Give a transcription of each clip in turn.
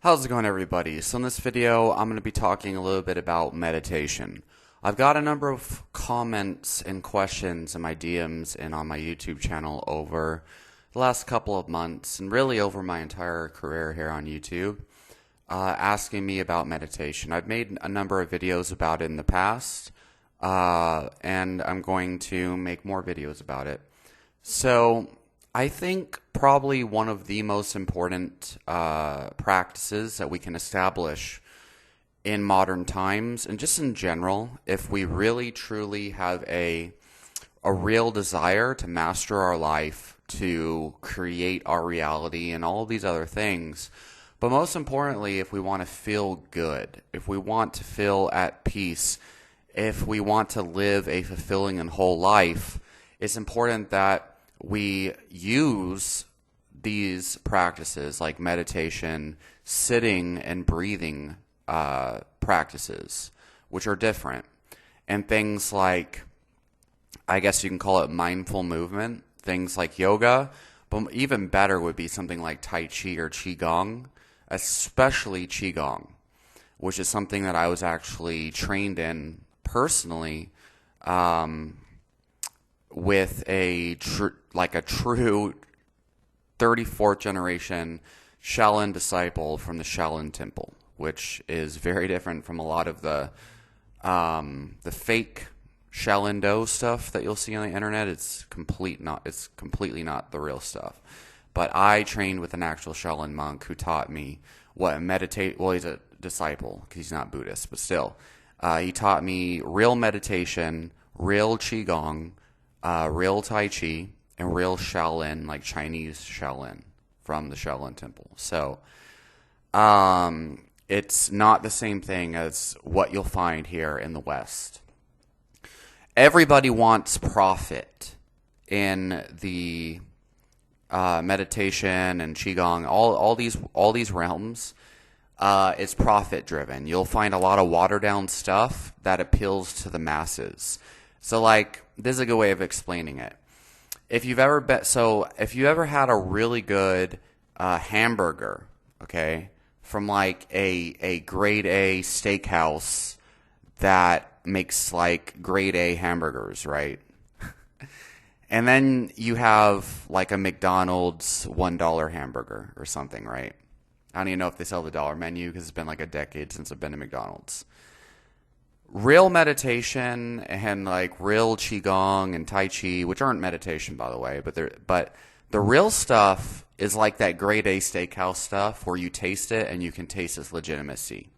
How's it going, everybody? So in this video, I'm going to be talking a little bit about meditation. I've got a number of comments and questions in my DMs and on my YouTube channel over the last couple of months and really over my entire career here on YouTube, asking me about meditation. I've made a number of videos about it in the past, and I'm going to make more videos about it. So I think probably one of the most important practices that we can establish in modern times, and just in general, if we really truly have a real desire to master our life, to create our reality, and all of these other things, but most importantly, if we want to feel good, if we want to feel at peace, if we want to live a fulfilling and whole life, it's important that we use these practices like meditation, sitting and breathing practices, which are different, and things like, I guess you can call it mindful movement, things like yoga, but even better would be something like Tai Chi or Qigong, especially Qigong, which is something that I was actually trained in personally, with a true 34th generation Shaolin disciple from the Shaolin Temple, which is very different from a lot of the fake Shaolin Do stuff that you'll see on the internet. It's completely not the real stuff. But I trained with an actual Shaolin monk who taught me what meditate. Well, he's a disciple because he's not Buddhist, but still, he taught me real meditation, real Qigong, real Tai Chi, and real Shaolin, like Chinese Shaolin from the Shaolin Temple. So it's not the same thing as what you'll find here in the West. Everybody wants profit in the meditation and Qigong, all these realms. It's profit driven. You'll find a lot of watered down stuff that appeals to the masses. So, like, this is a good way of explaining it. If you've ever had a really good hamburger, okay, from like a grade A steakhouse that makes like grade A hamburgers, right? And then you have like a McDonald's $1 hamburger or something, right? I don't even know if they sell the dollar menu because it's been like a decade since I've been to McDonald's. Real meditation and like real Qigong and Tai Chi, which aren't meditation by the way, but the real stuff is like that grade A steakhouse stuff where you taste it and you can taste its legitimacy.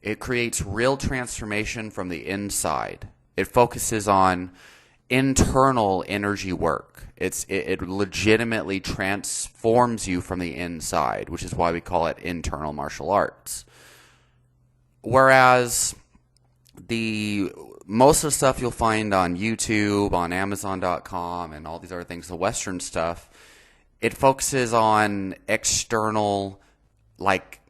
It creates real transformation from the inside. It focuses on internal energy work. It legitimately transforms you from the inside, which is why we call it internal martial arts. Whereas most of the stuff you'll find on YouTube, on Amazon.com, and all these other things, the Western stuff, it focuses on external, like,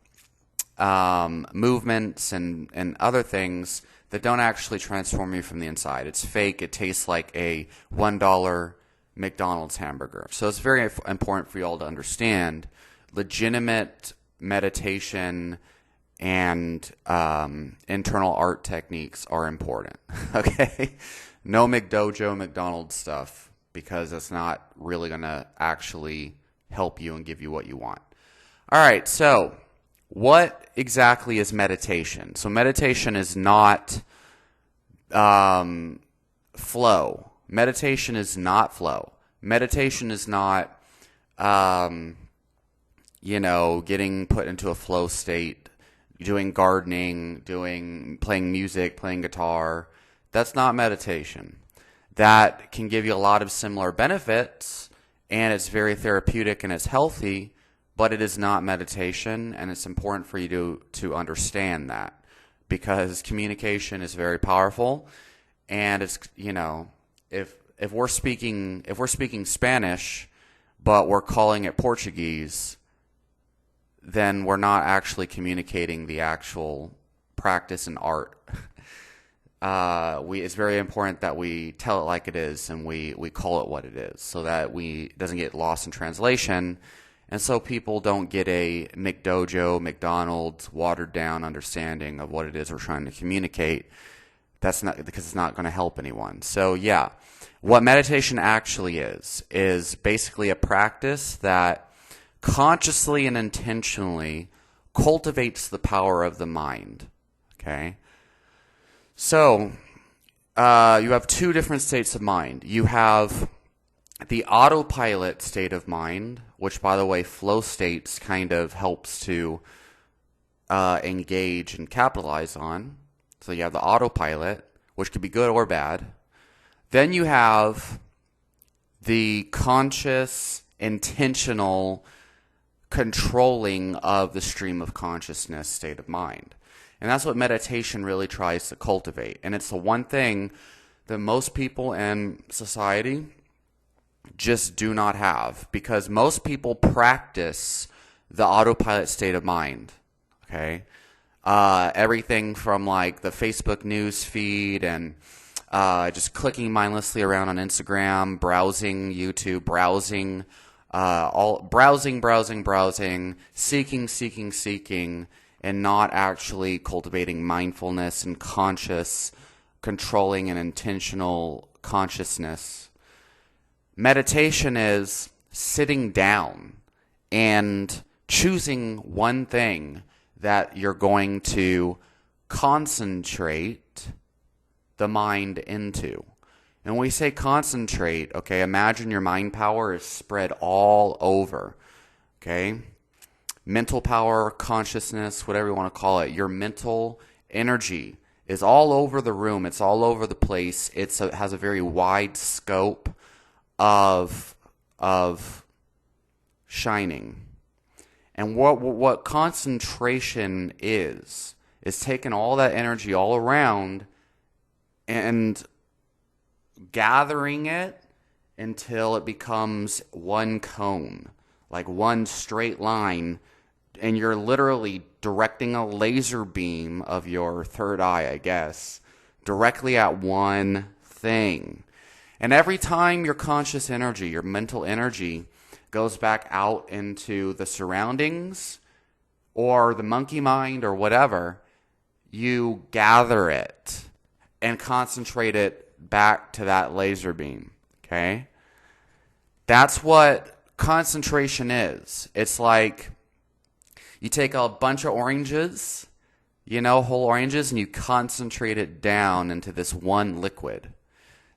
movements and other things that don't actually transform you from the inside. It's fake. It tastes like a $1 McDonald's hamburger. So it's very important for you all to understand legitimate meditation and internal art techniques are important. Okay? No McDojo, McDonald's stuff, because it's not really going to actually help you and give you what you want. All right, so what exactly is meditation? So meditation is not flow. Meditation is not flow. Meditation is not, getting put into a flow state, doing gardening, playing music, playing guitar. That's not meditation. That can give you a lot of similar benefits, and it's very therapeutic and it's healthy, but it is not meditation, and it's important for you to understand that, because communication is very powerful, and it's, if we're speaking Spanish, but we're calling it Portuguese, then we're not actually communicating the actual practice and art. It's very important that we tell it like it is, and we call it what it is, so that it doesn't get lost in translation, And so people don't get a McDojo, McDonald's, watered down understanding of what it is we're trying to communicate. That's not because it's not going to help anyone. So yeah, what meditation actually is basically a practice that consciously and intentionally cultivates the power of the mind. Okay? So, you have two different states of mind. You have the autopilot state of mind, which, by the way, flow states kind of helps to engage and capitalize on. So you have the autopilot, which could be good or bad. Then you have the conscious, intentional controlling of the stream of consciousness state of mind. And that's what meditation really tries to cultivate. And it's the one thing that most people in society just do not have, because most people practice the autopilot state of mind. Okay? Everything from like the Facebook news feed and just clicking mindlessly around on Instagram, browsing YouTube, browsing, seeking, and not actually cultivating mindfulness and conscious, controlling and intentional consciousness. Meditation is sitting down and choosing one thing that you're going to concentrate the mind into. And when we say concentrate, okay, imagine your mind power is spread all over, okay? Mental power, consciousness, whatever you want to call it, your mental energy is all over the room. It's all over the place. It has a very wide scope of shining. And what concentration is taking all that energy all around and gathering it until it becomes one cone, like one straight line, and you're literally directing a laser beam of your third eye, I guess, directly at one thing. And every time your conscious energy, your mental energy, goes back out into the surroundings or the monkey mind or whatever, you gather it and concentrate it back to that laser beam, okay? That's what concentration is. It's like you take a bunch of oranges, whole oranges, and you concentrate it down into this one liquid.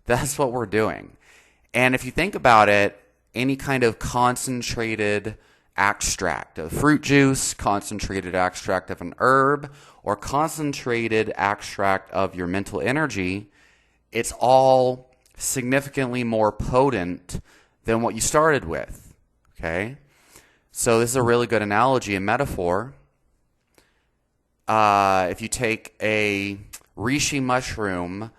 That's what we're doing. And if you think about it, any kind of concentrated extract of fruit juice, concentrated extract of an herb, or concentrated extract of your mental energy, it's all significantly more potent than what you started with, okay? So this is a really good analogy and metaphor. If you take a reishi mushroom,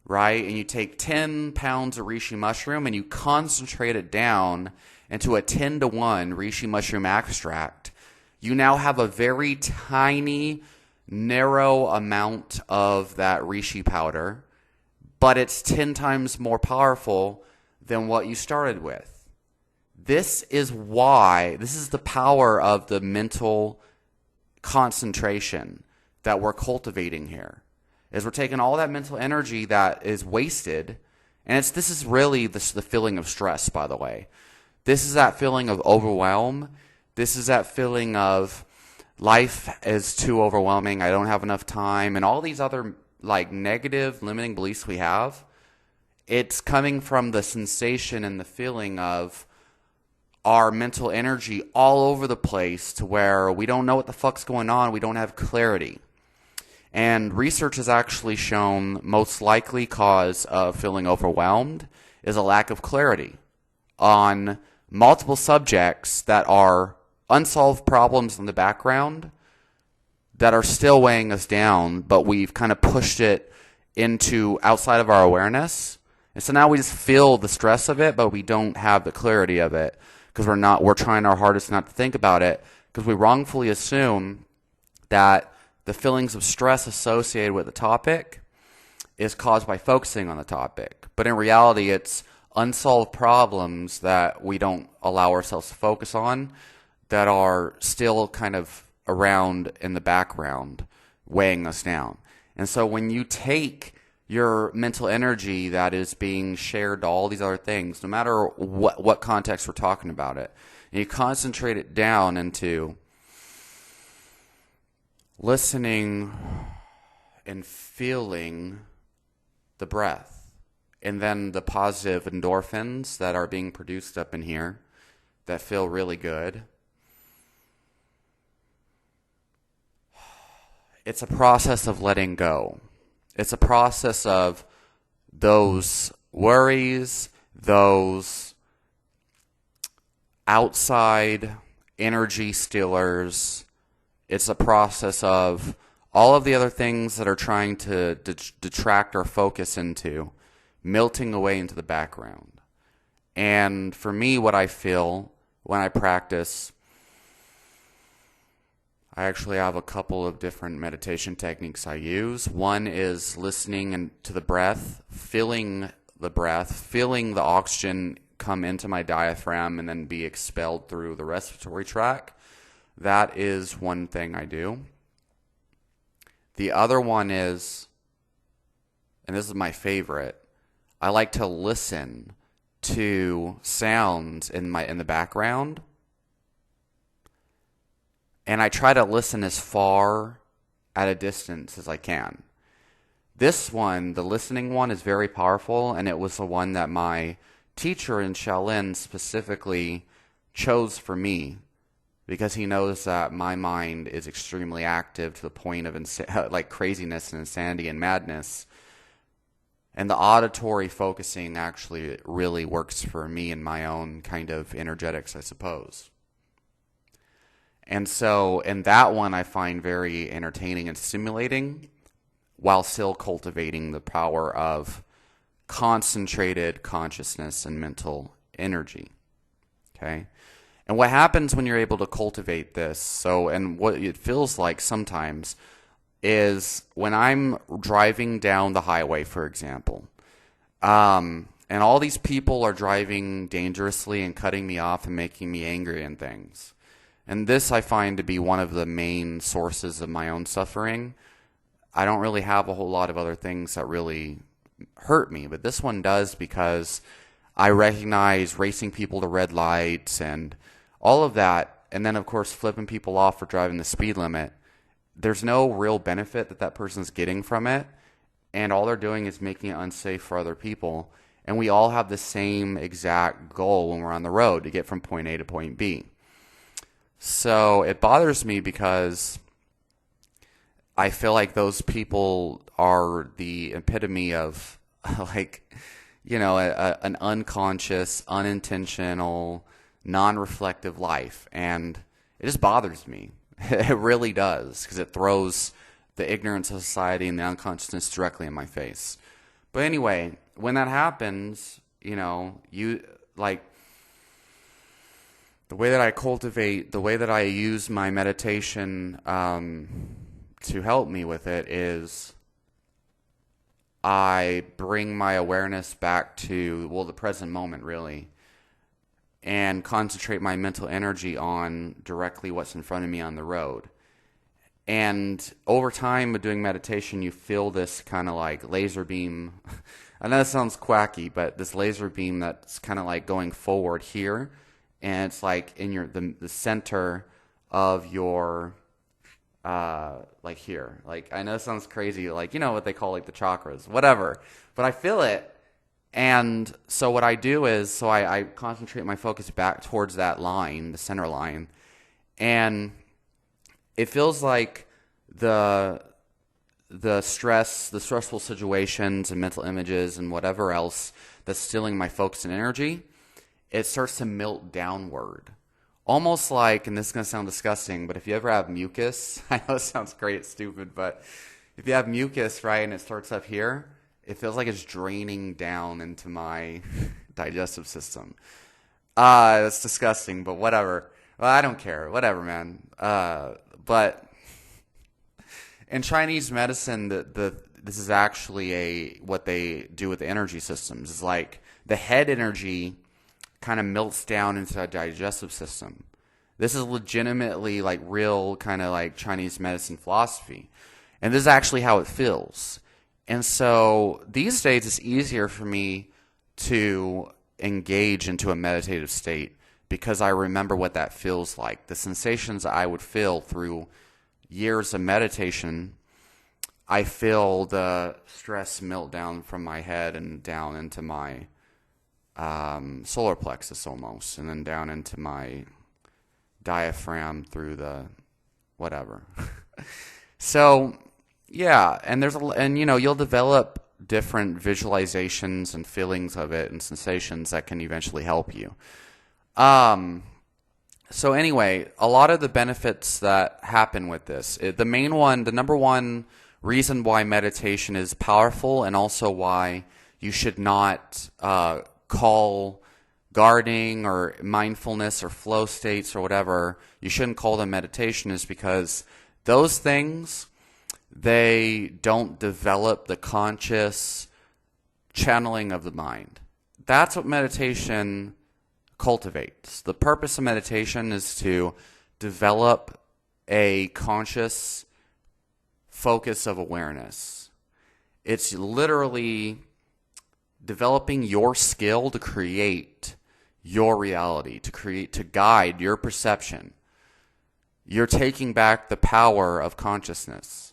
right, and you take 10 pounds of reishi mushroom and you concentrate it down into a 10-to-1 reishi mushroom extract, you now have a very tiny, narrow amount of that reishi powder, but it's 10 times more powerful than what you started with. This is the power of the mental concentration that we're cultivating here. Is we're taking all that mental energy that is wasted, and this is really the feeling of stress, by the way. This is that feeling of overwhelm. This is that feeling of life is too overwhelming, I don't have enough time, and all these other like negative limiting beliefs we have. It's coming from the sensation and the feeling of our mental energy all over the place to where we don't know what the fuck's going on. We don't have clarity. And research has actually shown most likely cause of feeling overwhelmed is a lack of clarity on multiple subjects that are unsolved problems in the background that are still weighing us down, but we've kind of pushed it into outside of our awareness. And so now we just feel the stress of it, but we don't have the clarity of it because we're trying our hardest not to think about it because we wrongfully assume that the feelings of stress associated with the topic is caused by focusing on the topic. But in reality, it's unsolved problems that we don't allow ourselves to focus on that are still kind of around in the background, weighing us down. And so when you take your mental energy that is being shared to all these other things, no matter what context we're talking about it, and you concentrate it down into listening and feeling the breath, and then the positive endorphins that are being produced up in here that feel really good. It's a process of letting go. It's a process of those worries, those outside energy stealers. It's a process of all of the other things that are trying to detract our focus into melting away into the background. And for me, what I feel when I practice, I actually have a couple of different meditation techniques I use. One is listening to the breath, feeling the oxygen come into my diaphragm and then be expelled through the respiratory tract. That is one thing I do. The other one is, and this is my favorite, I like to listen to sounds in the background. And I try to listen as far at a distance as I can. This one, the listening one, is very powerful, and it was the one that my teacher in Shaolin specifically chose for me because he knows that my mind is extremely active to the point of like craziness and insanity and madness. And the auditory focusing actually really works for me in my own kind of energetics, I suppose. And so, in that one, I find very entertaining and stimulating while still cultivating the power of concentrated consciousness and mental energy. Okay? And what happens when you're able to cultivate this, and what it feels like sometimes, is when I'm driving down the highway, for example, and all these people are driving dangerously and cutting me off and making me angry and things. And this I find to be one of the main sources of my own suffering. I don't really have a whole lot of other things that really hurt me, but this one does because I recognize racing people to red lights and all of that, and then of course flipping people off for driving the speed limit. There's no real benefit that person's getting from it, and all they're doing is making it unsafe for other people. And we all have the same exact goal when we're on the road, to get from point A to point B. So it bothers me because I feel like those people are the epitome of an unconscious, unintentional, non-reflective life. And it just bothers me. It really does, because it throws the ignorance of society and the unconsciousness directly in my face. But anyway, when that happens, the way that I cultivate, the way that I use my meditation to help me with it is I bring my awareness back to, the present moment, really, and concentrate my mental energy on directly what's in front of me on the road. And over time with doing meditation, you feel this kind of like laser beam. I know that sounds quacky, but this laser beam that's kind of like going forward here. And it's like in the center of your, like here. Like, I know it sounds crazy, like, what they call like the chakras, whatever. But I feel it. And so what I do is, I concentrate my focus back towards that line, the center line. And it feels like the stressful situations and mental images and whatever else that's stealing my focus and energy, it starts to melt downward. Almost like, and this is going to sound disgusting, but if you ever have mucus, I know it sounds great, it's stupid, but if you have mucus, right, and it starts up here, it feels like it's draining down into my digestive system. That's disgusting, but whatever. Well, I don't care. Whatever, man. But in Chinese medicine, this is actually what they do with the energy systems. It's like the head energy kind of melts down into the digestive system. This is legitimately like real kind of like Chinese medicine philosophy. And this is actually how it feels. And so these days it's easier for me to engage into a meditative state because I remember what that feels like. The sensations I would feel through years of meditation, I feel the stress melt down from my head and down into my solar plexus almost, and then down into my diaphragm through the whatever. So yeah, and you'll develop different visualizations and feelings of it and sensations that can eventually help you. So anyway, a lot of the benefits that happen with this, the number one reason why meditation is powerful, and also why you should not call gardening or mindfulness or flow states or whatever, you shouldn't call them meditation, is because those things, they don't develop the conscious channeling of the mind. That's what meditation cultivates. The purpose of meditation is to develop a conscious focus of awareness. It's literally developing your skill to create your reality, to guide your perception. You're taking back the power of consciousness.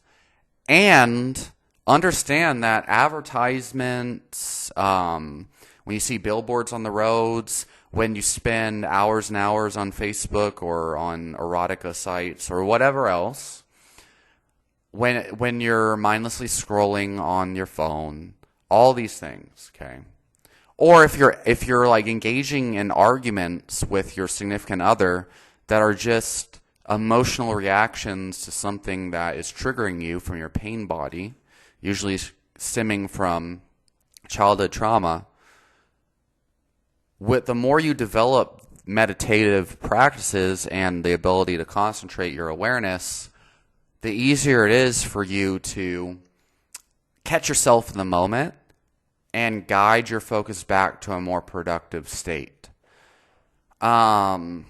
And understand that advertisements, when you see billboards on the roads, when you spend hours and hours on Facebook or on erotica sites or whatever else, when you're mindlessly scrolling on your phone, all these things, okay? Or if you're like engaging in arguments with your significant other that are just emotional reactions to something that is triggering you from your pain body, usually stemming from childhood trauma, the more you develop meditative practices and the ability to concentrate your awareness, the easier it is for you to catch yourself in the moment and guide your focus back to a more productive state. All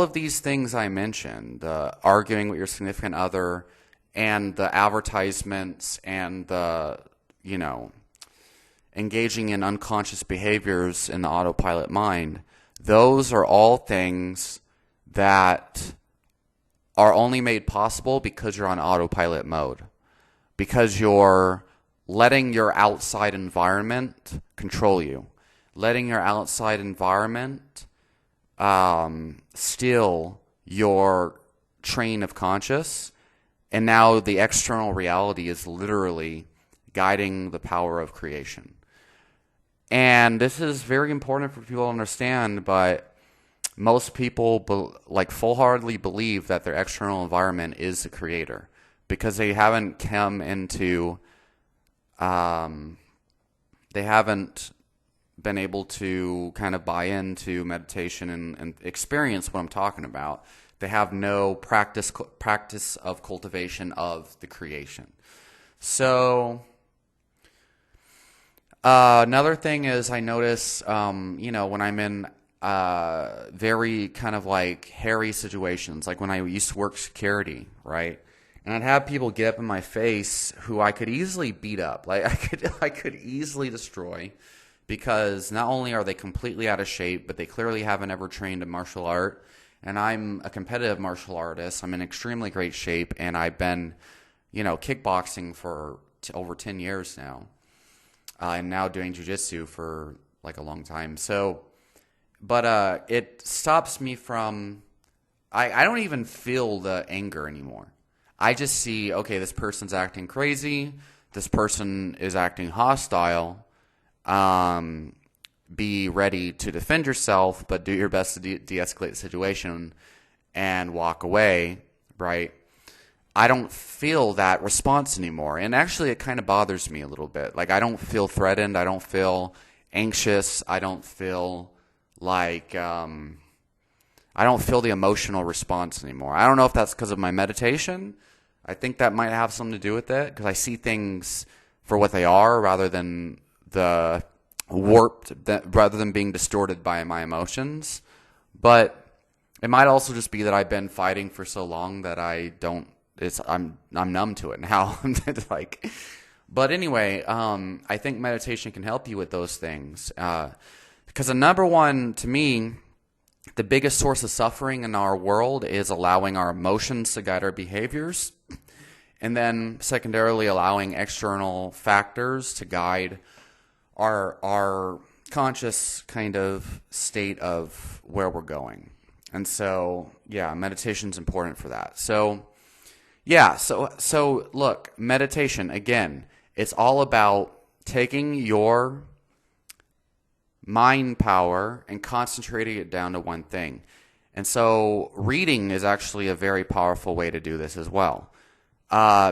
of these things I mentioned, the arguing with your significant other and the advertisements and the, engaging in unconscious behaviors in the autopilot mind, those are all things that are only made possible because you're on autopilot mode, because you're letting your outside environment control you, letting your outside environment steal your train of conscious, and now the external reality is literally guiding the power of creation. And this is very important for people to understand, but most people full-heartedly believe that their external environment is the creator because they haven't come into, they haven't been able to kind of buy into meditation and experience what I'm talking about. They have no practice of cultivation of the creation. So another thing is I notice, when I'm in very kind of like hairy situations, like when I used to work security, right? And I'd have people get up in my face who I could easily beat up. Like I could easily destroy, because not only are they completely out of shape, but they clearly haven't ever trained a martial art. And I'm a competitive martial artist. I'm in extremely great shape, and I've been, kickboxing for over 10 years now. I'm now doing jiu-jitsu for like a long time. So, but it stops me from, I don't even feel the anger anymore. I just see, okay, this person's acting crazy. This person is acting hostile. Be ready to defend yourself, but do your best to de-escalate the situation and walk away, right? I don't feel that response anymore. And actually, it kind of bothers me a little bit. Like, I don't feel threatened. I don't feel anxious. I don't feel like, I don't feel the emotional response anymore. I don't know if that's because of my meditation. I think that might have something to do with it, because I see things for what they are rather than the warped rather than being distorted by my emotions. But it might also just be that I've been fighting for so long that I'm numb to it now. like, but anyway, I think meditation can help you with those things. Because the number one, to me, the biggest source of suffering in our world is allowing our emotions to guide our behaviors, and then secondarily allowing external factors to guide our conscious kind of state of where we're going. And so, yeah, meditation's important for that. So, yeah, so look, meditation, again, it's all about taking your mind power and concentrating it down to one thing. And so reading is actually a very powerful way to do this as well.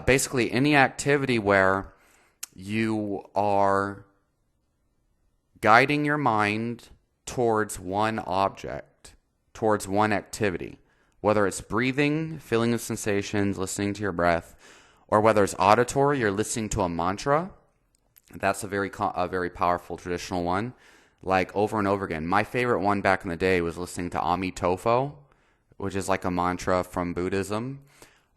Basically, any activity where you are guiding your mind towards one object, towards one activity, whether it's breathing, feeling the sensations, listening to your breath, or whether it's auditory, you're listening to a mantra. That's a very powerful traditional one, like over and over again. My favorite one back in the day was listening to Amitofo, which is like a mantra from Buddhism,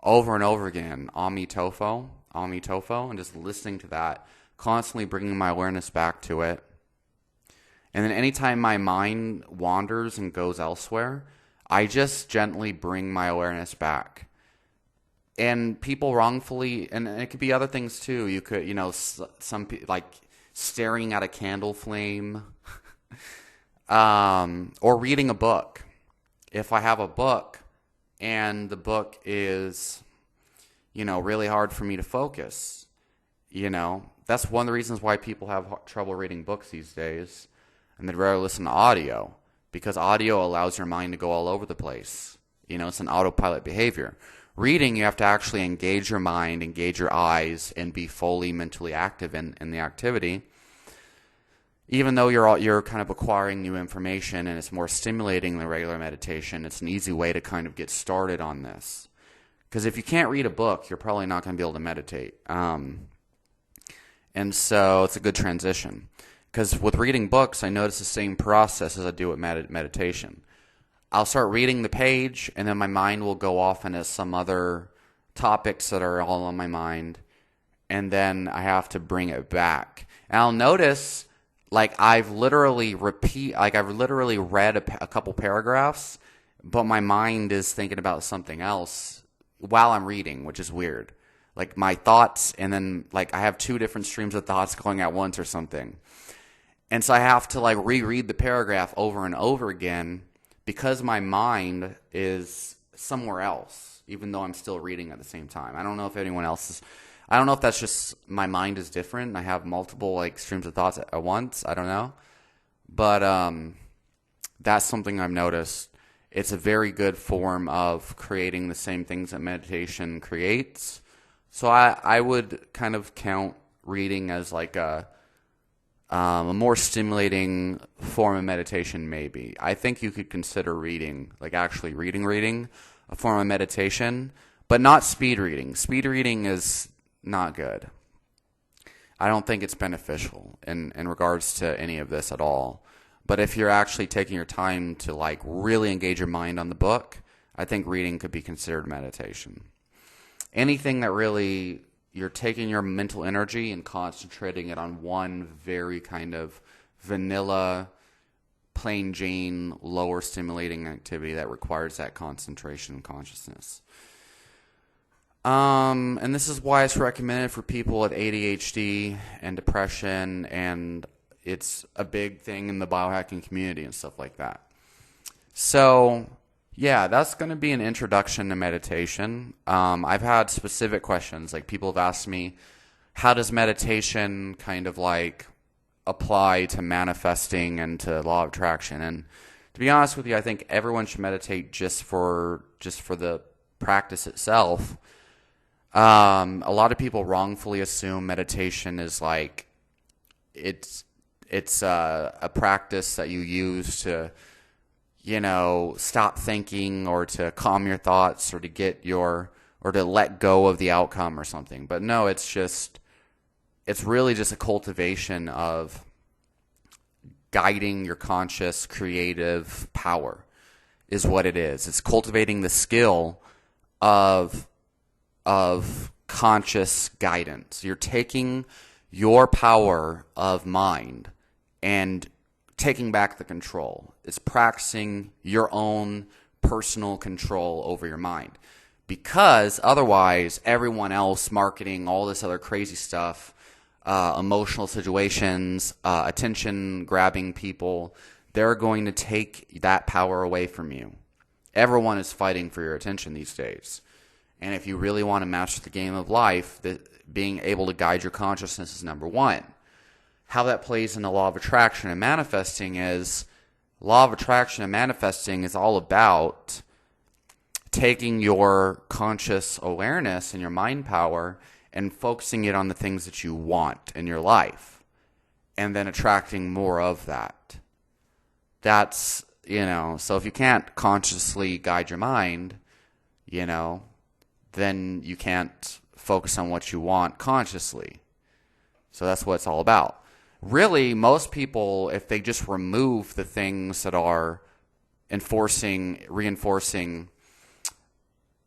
over and over again. Amitofo, and just listening to that, constantly bringing my awareness back to it. And then anytime my mind wanders and goes elsewhere, I just gently bring my awareness back. And people wrongfully, and it could be other things too. You could, some like staring at a candle flame, or reading a book. If I have a book and the book is, really hard for me to focus, that's one of the reasons why people have trouble reading books these days, and they'd rather listen to audio, because audio allows your mind to go all over the place. It's an autopilot behavior. Reading, you have to actually engage your mind, engage your eyes, and be fully mentally active in the activity. Even though you're kind of acquiring new information and it's more stimulating than regular meditation, it's an easy way to kind of get started on this. Because if you can't read a book, you're probably not going to be able to meditate. And so it's a good transition. Because with reading books, I notice the same process as I do with meditation. I'll start reading the page, and then my mind will go off into some other topics that are all on my mind, and then I have to bring it back. And I'll notice, I've literally read a couple paragraphs, but my mind is thinking about something else while I'm reading, which is weird. My thoughts, and then I have two different streams of thoughts going at once or something. And so I have to reread the paragraph over and over again, because my mind is somewhere else, even though I'm still reading at the same time. I don't know if that's just my mind is different. I have multiple streams of thoughts at once. I don't know. But that's something I've noticed. It's a very good form of creating the same things that meditation creates. So I would kind of count reading as a more stimulating form of meditation, maybe. I think you could consider reading, actually reading, a form of meditation, but not speed reading. Speed reading is not good. I don't think it's beneficial in regards to any of this at all. But if you're actually taking your time to really engage your mind on the book, I think reading could be considered meditation. Anything that really you're taking your mental energy and concentrating it on one very kind of vanilla, plain Jane, lower stimulating activity that requires that concentration and consciousness. And this is why it's recommended for people with ADHD and depression, and it's a big thing in the biohacking community and stuff like that. So, yeah, that's going to be an introduction to meditation. I've had specific questions. People have asked me, how does meditation kind of apply to manifesting and to law of attraction? And to be honest with you, I think everyone should meditate just for the practice itself. A lot of people wrongfully assume meditation is it's a practice that you use to stop thinking, or to calm your thoughts, or to let go of the outcome or something. But no, it's really just a cultivation of guiding your conscious creative power is what it is. It's cultivating the skill of conscious guidance. You're taking your power of mind and taking back the control. It's practicing your own personal control over your mind. Because otherwise, everyone else marketing all this other crazy stuff, emotional situations, attention grabbing people, they're going to take that power away from you. Everyone is fighting for your attention these days. And if you really want to master the game of life, being able to guide your consciousness is number one. How that plays in the law of attraction and manifesting is, law of attraction and manifesting is all about taking your conscious awareness and your mind power and focusing it on the things that you want in your life, and then attracting more of that. That's, so if you can't consciously guide your mind, then you can't focus on what you want consciously. So that's what it's all about. Really, most people, if they just remove the things that are reinforcing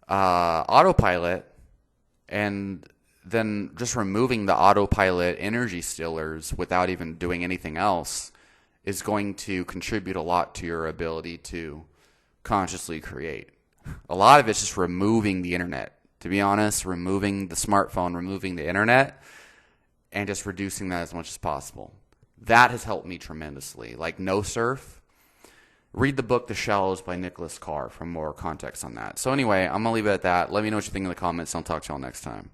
autopilot, and then just removing the autopilot energy stealers without even doing anything else is going to contribute a lot to your ability to consciously create. A lot of it's just removing the internet. To be honest, removing the smartphone, removing the internet, and just reducing that as much as possible. That has helped me tremendously. Like No Surf. Read the book The Shallows by Nicholas Carr for more context on that. So anyway, I'm going to leave it at that. Let me know what you think in the comments. I'll talk to y'all next time.